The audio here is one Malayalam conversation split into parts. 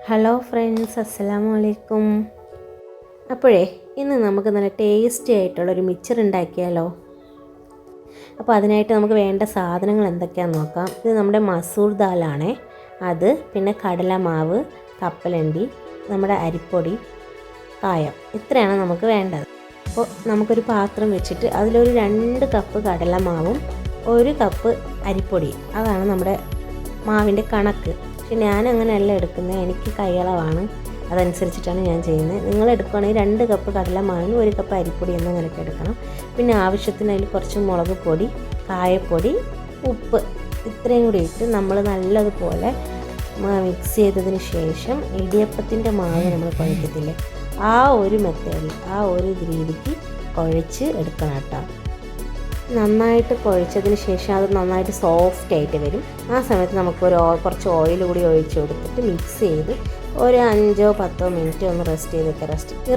ഹലോ ഫ്രണ്ട്സ്, അസ്സലാമു അലൈക്കും. അപ്പോഴേ ഇന്ന് നമുക്ക് നല്ല ടേസ്റ്റി ആയിട്ടുള്ളൊരു മിച്ചർ ഉണ്ടാക്കിയാലോ. അപ്പോൾ അതിനായിട്ട് നമുക്ക് വേണ്ട സാധനങ്ങൾ എന്തൊക്കെയാണെന്ന് നോക്കാം. ഇത് നമ്മുടെ മസൂർ ദാലാണേ, അത് പിന്നെ കടലമാവ്, കപ്പലണ്ടി, നമ്മുടെ അരിപ്പൊടി, കായം, ഇത്രയാണ് നമുക്ക് വേണ്ടത്. അപ്പോൾ നമുക്കൊരു പാത്രം വെച്ചിട്ട് അതിലൊരു 2 കപ്പ് കടലമാവും 1 കപ്പ് അരിപ്പൊടി, അതാണ് നമ്മുടെ മാവിൻ്റെ കണക്ക്. പക്ഷെ ഞാൻ അങ്ങനെയല്ല എടുക്കുന്നത്, എനിക്ക് കൈയളവാണ്, അതനുസരിച്ചിട്ടാണ് ഞാൻ ചെയ്യുന്നത്. നിങ്ങൾ എടുക്കുകയാണെങ്കിൽ 2 കപ്പ് കടലമാവിന് 1 കപ്പ് അരിപ്പൊടി എന്നങ്ങനെയൊക്കെ എടുക്കണം. പിന്നെ ആവശ്യത്തിന് അതിൽ കുറച്ച് മുളക് പൊടി, കായപ്പൊടി, ഉപ്പ്, ഇത്രയും കൂടി ഇട്ട് നമ്മൾ നല്ലതുപോലെ മിക്സ് ചെയ്തതിന് ശേഷം ഇടിയപ്പത്തിൻ്റെ മാവ് നമ്മൾ കുഴക്കത്തില്ലേ, ആ ഒരു മെത്തേഡിൽ, ആ ഒരു രീതിക്ക് കുഴച്ച് എടുക്കണം കേട്ടോ. നന്നായിട്ട് കുഴച്ചതിന് ശേഷം അത് നന്നായിട്ട് സോഫ്റ്റ് ആയിട്ട് വരും. ആ സമയത്ത് നമുക്ക് കുറച്ച് ഓയിൽ കൂടി ഒഴിച്ച് കൊടുത്തിട്ട് മിക്സ് ചെയ്ത് ഒരു 5-10 മിനിറ്റ് ഒന്ന് റെസ്റ്റ് ചെയ്തൊക്കെ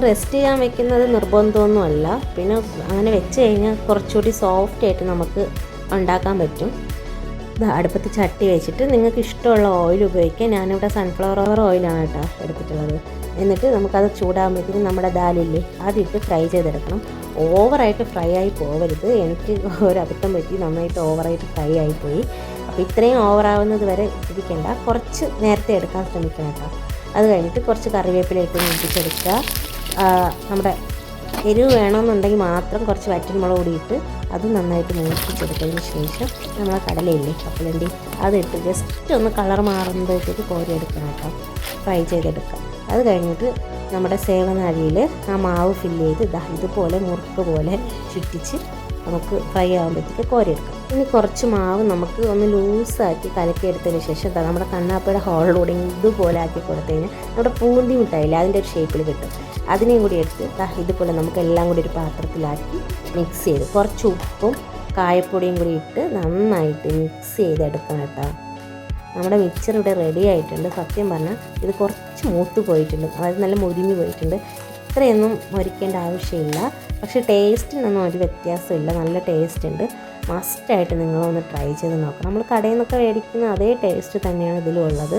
റെസ്റ്റ് ചെയ്യാൻ വെക്കുന്നത് നിർബന്ധമൊന്നുമല്ല. പിന്നെ അങ്ങനെ വെച്ച് കഴിഞ്ഞാൽ കുറച്ചുകൂടി സോഫ്റ്റ് ആയിട്ട് നമുക്ക് ഉണ്ടാക്കാൻ പറ്റും. അടുപ്പത്ത് ചട്ടി വെച്ചിട്ട് നിങ്ങൾക്ക് ഇഷ്ടമുള്ള ഓയിൽ ഉപയോഗിക്കാം. ഞാനിവിടെ സൺഫ്ലവർ ഓയിലാണ് കേട്ടോ എടുത്തിട്ടുള്ളത്. എന്നിട്ട് നമുക്കത് ചൂടാകുമ്പോഴത്തേക്കും നമ്മുടെ ദാലില്ലേ അതിട്ട് ഫ്രൈ ചെയ്തെടുക്കണം. ഓവറായിട്ട് ഫ്രൈ ആയി പോകരുത്. എനിക്ക് ഒരു അബദ്ധം പറ്റി, നന്നായിട്ട് ഓവറായിട്ട് ഫ്രൈ ആയിപ്പോയി. അപ്പോൾ ഇത്രയും ഓവറാവുന്നത് വരെ ഇരിക്കേണ്ട, കുറച്ച് നേരത്തെ എടുക്കാൻ ശ്രമിക്കണം കേട്ടോ. അത് കഴിഞ്ഞിട്ട് കുറച്ച് കറിവേപ്പിലയിട്ട് മുട്ടിച്ചെടുക്കുക. നമ്മുടെ എരിവ് വേണമെന്നുണ്ടെങ്കിൽ മാത്രം കുറച്ച് വറ്റൽമുളക് കൂടി ഇട്ട് അത് നന്നായിട്ട് മൂപ്പിച്ചെടുത്തതിന് ശേഷം നമ്മളെ കടലയില്ലേ, കപ്പലണ്ടി, അതിട്ട് ജസ്റ്റ് ഒന്ന് കളർ മാറുമ്പോഴത്തേക്ക് കോരി എടുക്കണം കേട്ടോ, ഫ്രൈ ചെയ്തെടുക്കാം. അത് കഴിഞ്ഞിട്ട് നമ്മുടെ സേവനാഴിയിൽ ആ മാവ് ഫില്ല് ചെയ്ത് ഇതുപോലെ മുറുക്ക് പോലെ ചുറ്റിച്ച് നമുക്ക് ഫ്രൈ ആകുമ്പോഴത്തേക്ക് കോരിയെടുക്കാം. ഇനി കുറച്ച് മാവ് നമുക്ക് ഒന്ന് ലൂസാക്കി കലക്കിയെടുത്തതിന് ശേഷം നമ്മുടെ കണ്ണാപ്പയുടെ ഹോളിലൂടെ ഇതുപോലെ ആക്കി കൊടുത്തു കഴിഞ്ഞാൽ നമ്മുടെ പൂന്തി മിഠായില്ലേ അതിൻ്റെ ഒരു ഷേപ്പിൽ കിട്ടും. അതിനെയും കൂടി എടുത്ത് ഇതുപോലെ നമുക്ക് എല്ലാം കൂടി ഒരു പാത്രത്തിലാക്കി മിക്സ് ചെയ്ത് കുറച്ച് ഉപ്പും കായപ്പൊടിയും കൂടി ഇട്ട് നന്നായിട്ട് മിക്സ് ചെയ്തെടുക്കണം കേട്ടോ. നമ്മുടെ മിക്സർ ഇവിടെ റെഡി ആയിട്ടുണ്ട്. സത്യം പറഞ്ഞാൽ ഇത് കുറച്ച് മൂത്ത് പോയിട്ടുണ്ട്, അതായത് നല്ല മുരിഞ്ഞ് പോയിട്ടുണ്ട്. ഇത്രയൊന്നും മൊരിക്കേണ്ട ആവശ്യമില്ല, പക്ഷേ ടേസ്റ്റിനൊന്നും ഒരു വ്യത്യാസമില്ല, നല്ല ടേസ്റ്റ് ഉണ്ട്. മസ്റ്റായിട്ട് നിങ്ങളൊന്ന് ട്രൈ ചെയ്ത് നോക്കണം. നമ്മൾ കടയിൽ നിന്നൊക്കെ മേടിക്കുന്ന അതേ ടേസ്റ്റ് തന്നെയാണ് ഇതിലും ഉള്ളത്,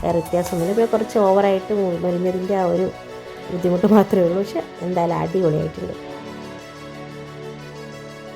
വേറെ വ്യത്യാസമൊന്നുമില്ല. ഇപ്പോൾ കുറച്ച് ഓവറായിട്ട് മൊരിഞ്ഞതിൻ്റെ ആ ഒരു ബുദ്ധിമുട്ട് മാത്രമേ ഉള്ളൂ, പക്ഷേ എന്തായാലും അടിപൊളിയായിട്ടുണ്ട്.